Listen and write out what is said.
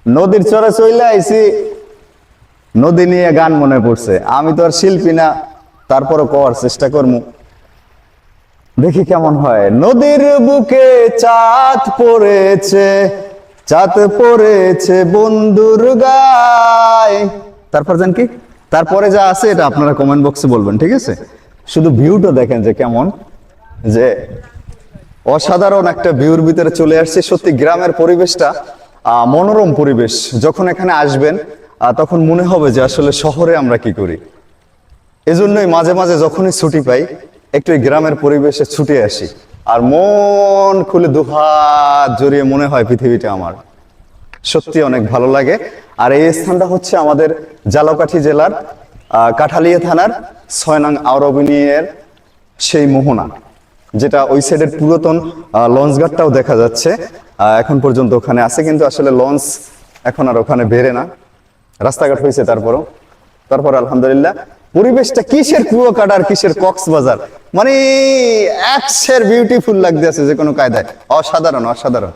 নদীর চরে চলে আইছি, নদী নিয়ে গান মনে পড়ছে। আমি তো আর শিল্পী না, তারপরে করার চেষ্টা করবো, দেখি কেমন হয়। নদীর বুকে চাঁদ পড়েছে, চাঁদ পড়েছে বন্ধুর গায়। তারপর জান কি, তারপরে যা আছে এটা আপনারা কমেন্ট বক্সে বলবেন, ঠিক আছে? শুধু ভিউটা দেখেন যে কেমন, যে অসাধারণ একটা ভিউর ভিতরে চলে আসছে। সত্যি গ্রামের পরিবেশটা মনোরম পরিবেশ। যখন এখানে আসবেন তখন মনে হবে যে আসলে শহরে আমরা কি করি। এজন্যই মাঝে মাঝে যখনই ছুটি পাই একটু এই গ্রামের পরিবেশে ছুটে আসি, আর মন খুলে দুহাত জড়িয়ে মনে হয় পৃথিবীটা আমার। সত্যি অনেক ভালো লাগে। আর এই স্থানটা হচ্ছে আমাদের ঝালকাঠি জেলার কাঠালিয়া থানার ৬ নং আওরাবুনিয়ার সেই মোহনা, যেটা ওই সাইডের পুরাতন লঞ্চ ঘাটটাও দেখা যাচ্ছে এখন পর্যন্ত ওখানে আছে, কিন্তু আসলে লঞ্চ এখন আর ওখানে বেরে না, রাস্তাঘাট হয়েছে। তারপর আলহামদুলিল্লাহ পরিবেশটা কিসের কুয়াকাটা আর কিসের কক্সবাজার, মানে একশের বিউটিফুল লাগতেছে যে কোনো কায়দায়। অসাধারণ অসাধারণ।